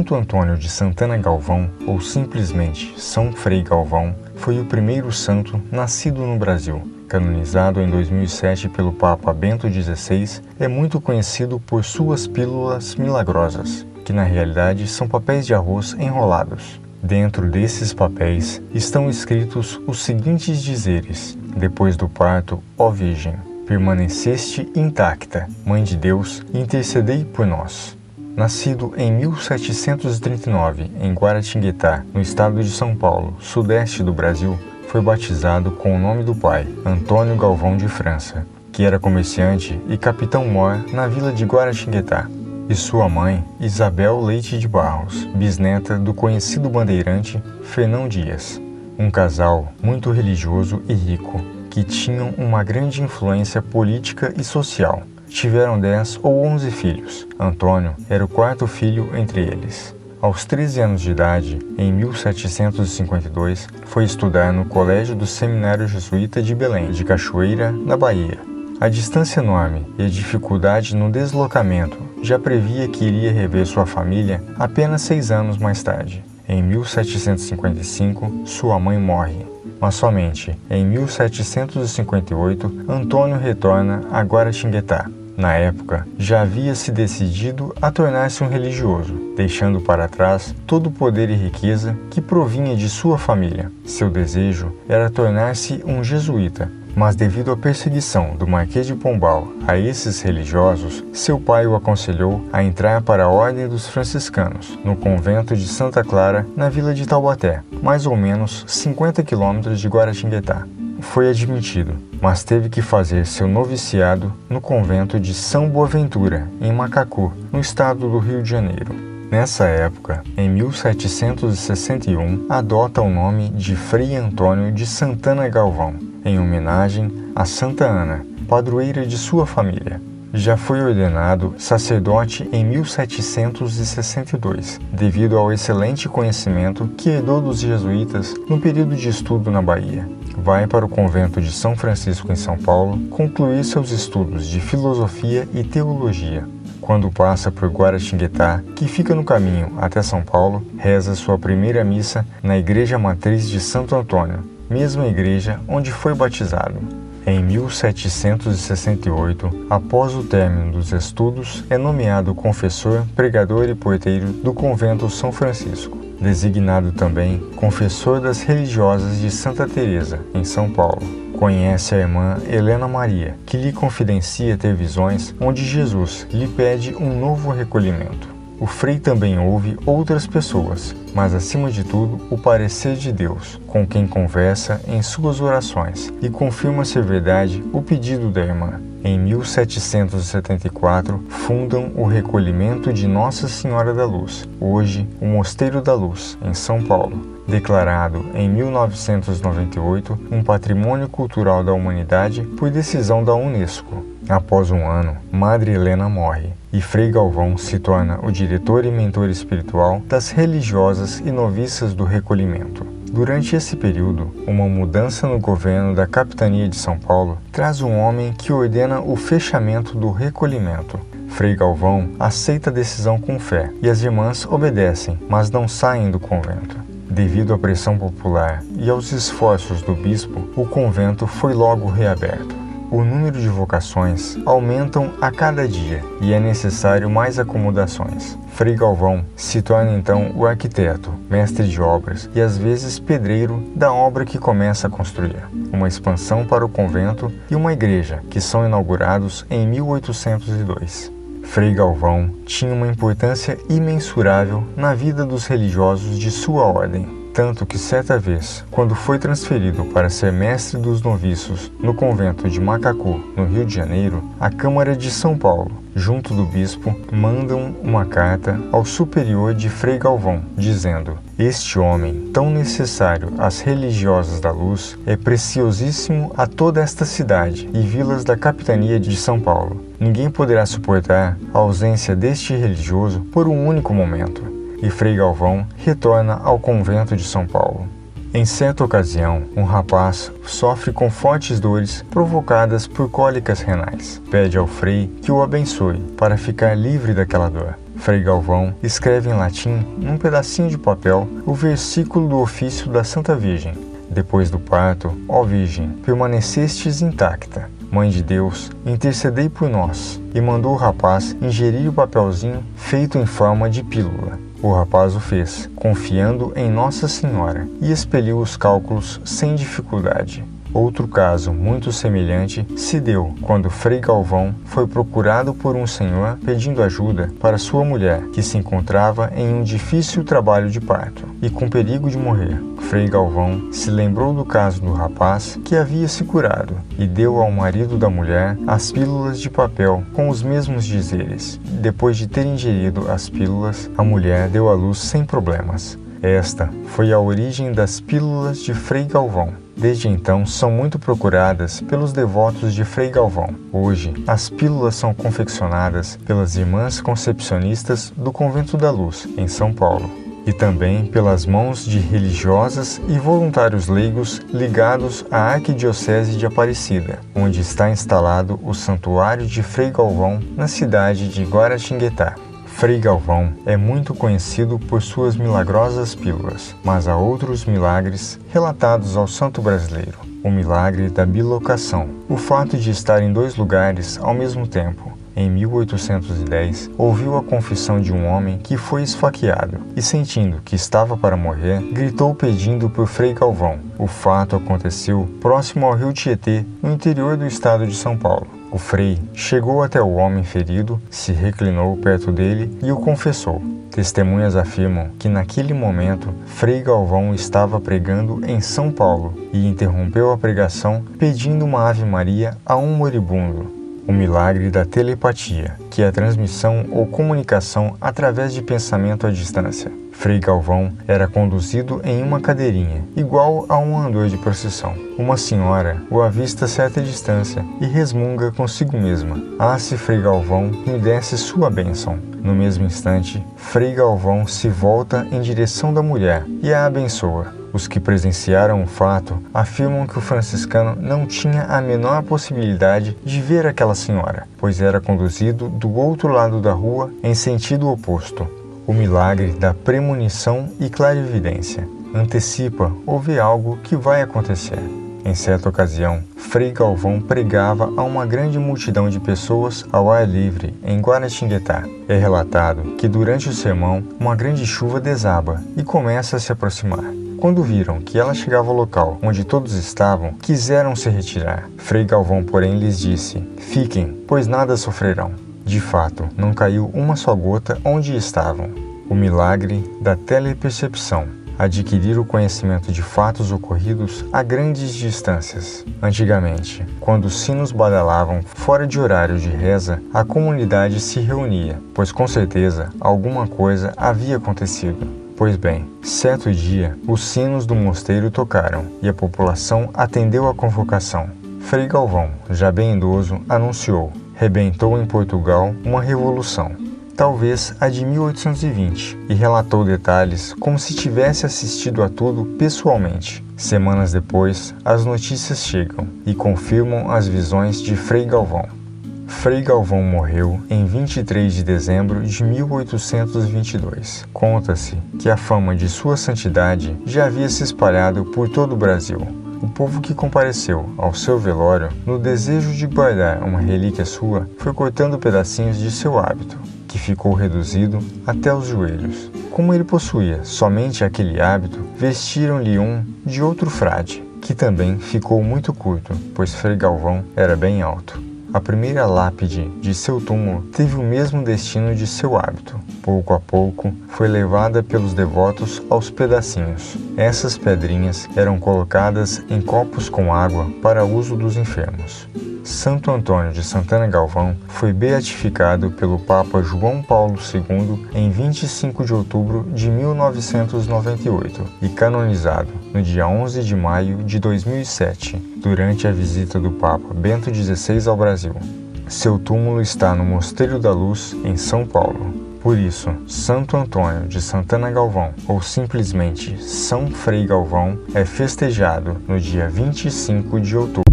Santo Antônio de Santana Galvão, ou simplesmente São Frei Galvão, foi o primeiro santo nascido no Brasil. Canonizado em 2007 pelo Papa Bento XVI, é muito conhecido por suas pílulas milagrosas, que na realidade são papéis de arroz enrolados. Dentro desses papéis estão escritos os seguintes dizeres: depois do parto, ó Virgem, permaneceste intacta, Mãe de Deus, intercedei por nós. Nascido em 1739 em Guaratinguetá, no estado de São Paulo, sudeste do Brasil, foi batizado com o nome do pai, Antônio Galvão de França, que era comerciante e capitão-mor na vila de Guaratinguetá, e sua mãe, Isabel Leite de Barros, bisneta do conhecido bandeirante Fernão Dias. Um casal muito religioso e rico, que tinham uma grande influência política e social. Tiveram 10 ou 11 filhos. Antônio era o quarto filho entre eles. Aos 13 anos de idade, em 1752, foi estudar no Colégio do Seminário Jesuíta de Belém, de Cachoeira, na Bahia. A distância enorme e a dificuldade no deslocamento já previa que iria rever sua família apenas 6 anos mais tarde. Em 1755, sua mãe morre, mas somente em 1758, Antônio retorna a Guaratinguetá. Na época, já havia se decidido a tornar-se um religioso, deixando para trás todo o poder e riqueza que provinha de sua família. Seu desejo era tornar-se um jesuíta, mas devido à perseguição do Marquês de Pombal a esses religiosos, seu pai o aconselhou a entrar para a Ordem dos Franciscanos, no convento de Santa Clara, na vila de Taubaté, mais ou menos 50 quilômetros de Guaratinguetá. Foi admitido, mas teve que fazer seu noviciado no convento de São Boaventura, em Macacu, no estado do Rio de Janeiro. Nessa época, em 1761, adota o nome de Frei Antônio de Santana Galvão, em homenagem a Santa Ana, padroeira de sua família. Já foi ordenado sacerdote em 1762, devido ao excelente conhecimento que herdou dos jesuítas no período de estudo na Bahia. Vai para o convento de São Francisco em São Paulo concluir seus estudos de filosofia e teologia. Quando passa por Guaratinguetá, que fica no caminho até São Paulo, reza sua primeira missa na Igreja Matriz de Santo Antônio, mesma igreja onde foi batizado. Em 1768, após o término dos estudos, é nomeado confessor, pregador e porteiro do convento São Francisco, designado também confessor das religiosas de Santa Teresa, em São Paulo. Conhece a irmã Helena Maria, que lhe confidencia ter visões onde Jesus lhe pede um novo recolhimento. O frei também ouve outras pessoas, mas acima de tudo o parecer de Deus, com quem conversa em suas orações, e confirma ser verdade o pedido da irmã. Em 1774, fundam o Recolhimento de Nossa Senhora da Luz, hoje o Mosteiro da Luz, em São Paulo. Declarado em 1998 um Patrimônio Cultural da Humanidade por decisão da Unesco. Após um ano, Madre Helena morre e Frei Galvão se torna o diretor e mentor espiritual das religiosas e noviças do recolhimento. Durante esse período, uma mudança no governo da capitania de São Paulo traz um homem que ordena o fechamento do recolhimento. Frei Galvão aceita a decisão com fé e as irmãs obedecem, mas não saem do convento. Devido à pressão popular e aos esforços do bispo, o convento foi logo reaberto. O número de vocações aumentam a cada dia e é necessário mais acomodações. Frei Galvão se torna então o arquiteto, mestre de obras e às vezes pedreiro da obra que começa a construir. Uma expansão para o convento e uma igreja, que são inaugurados em 1802. Frei Galvão tinha uma importância imensurável na vida dos religiosos de sua ordem. Tanto que certa vez, quando foi transferido para ser mestre dos noviços no convento de Macacu, no Rio de Janeiro, a Câmara de São Paulo, junto do bispo, mandam uma carta ao superior de Frei Galvão, dizendo: "Este homem, tão necessário às religiosas da luz, é preciosíssimo a toda esta cidade e vilas da capitania de São Paulo. Ninguém poderá suportar a ausência deste religioso por um único momento." E Frei Galvão retorna ao convento de São Paulo. Em certa ocasião, um rapaz sofre com fortes dores provocadas por cólicas renais. Pede ao Frei que o abençoe para ficar livre daquela dor. Frei Galvão escreve em latim, num pedacinho de papel, o versículo do ofício da Santa Virgem. Depois do parto, ó Virgem, permanecestes intacta. Mãe de Deus, intercedei por nós. E mandou o rapaz ingerir o papelzinho feito em forma de pílula. O rapaz o fez, confiando em Nossa Senhora, e expeliu os cálculos sem dificuldade. Outro caso muito semelhante se deu quando Frei Galvão foi procurado por um senhor pedindo ajuda para sua mulher, que se encontrava em um difícil trabalho de parto e com perigo de morrer. Frei Galvão se lembrou do caso do rapaz que havia se curado e deu ao marido da mulher as pílulas de papel com os mesmos dizeres. Depois de ter ingerido as pílulas, a mulher deu à luz sem problemas. Esta foi a origem das pílulas de Frei Galvão. Desde então, são muito procuradas pelos devotos de Frei Galvão. Hoje, as pílulas são confeccionadas pelas Irmãs Concepcionistas do Convento da Luz, em São Paulo, e também pelas mãos de religiosas e voluntários leigos ligados à Arquidiocese de Aparecida, onde está instalado o Santuário de Frei Galvão, na cidade de Guaratinguetá. Frei Galvão é muito conhecido por suas milagrosas pílulas, mas há outros milagres relatados ao santo brasileiro. O milagre da bilocação, o fato de estar em dois lugares ao mesmo tempo. Em 1810, ouviu a confissão de um homem que foi esfaqueado e, sentindo que estava para morrer, gritou pedindo por Frei Galvão. O fato aconteceu próximo ao rio Tietê, no interior do estado de São Paulo. O frei chegou até o homem ferido, se reclinou perto dele e o confessou. Testemunhas afirmam que naquele momento Frei Galvão estava pregando em São Paulo e interrompeu a pregação pedindo uma Ave Maria a um moribundo. O milagre da telepatia, que é a transmissão ou comunicação através de pensamento à distância. Frei Galvão era conduzido em uma cadeirinha, igual a um andor de procissão. Uma senhora o avista a certa distância e resmunga consigo mesma: "Ah, se Frei Galvão me desse sua bênção." No mesmo instante, Frei Galvão se volta em direção da mulher e a abençoa. Os que presenciaram o fato afirmam que o franciscano não tinha a menor possibilidade de ver aquela senhora, pois era conduzido do outro lado da rua em sentido oposto. O milagre da premonição e clarividência antecipa ou vê algo que vai acontecer. Em certa ocasião, Frei Galvão pregava a uma grande multidão de pessoas ao ar livre em Guaratinguetá. É relatado que durante o sermão uma grande chuva desaba e começa a se aproximar. Quando viram que ela chegava ao local onde todos estavam, quiseram se retirar. Frei Galvão, porém, lhes disse: "Fiquem, pois nada sofrerão." De fato, não caiu uma só gota onde estavam. O milagre da telepercepção. Adquirir o conhecimento de fatos ocorridos a grandes distâncias. Antigamente, quando os sinos badalavam fora de horário de reza, a comunidade se reunia, pois com certeza alguma coisa havia acontecido. Pois bem, certo dia, os sinos do mosteiro tocaram e a população atendeu à convocação. Frei Galvão, já bem idoso, anunciou: "Rebentou em Portugal uma revolução, talvez a de 1820, e relatou detalhes como se tivesse assistido a tudo pessoalmente. Semanas depois, as notícias chegam e confirmam as visões de Frei Galvão. Frei Galvão morreu em 23 de dezembro de 1822. Conta-se que a fama de sua santidade já havia se espalhado por todo o Brasil. O povo que compareceu ao seu velório, no desejo de guardar uma relíquia sua, foi cortando pedacinhos de seu hábito, que ficou reduzido até os joelhos. Como ele possuía somente aquele hábito, vestiram-lhe um de outro frade, que também ficou muito curto, pois Frei Galvão era bem alto. A primeira lápide de seu túmulo teve o mesmo destino de seu hábito. Pouco a pouco, foi levada pelos devotos aos pedacinhos. Essas pedrinhas eram colocadas em copos com água para uso dos enfermos. Santo Antônio de Santana Galvão foi beatificado pelo Papa João Paulo II em 25 de outubro de 1998 e canonizado no dia 11 de maio de 2007, durante a visita do Papa Bento XVI ao Brasil. Seu túmulo está no Mosteiro da Luz, em São Paulo. Por isso, Santo Antônio de Santana Galvão, ou simplesmente São Frei Galvão, é festejado no dia 25 de outubro.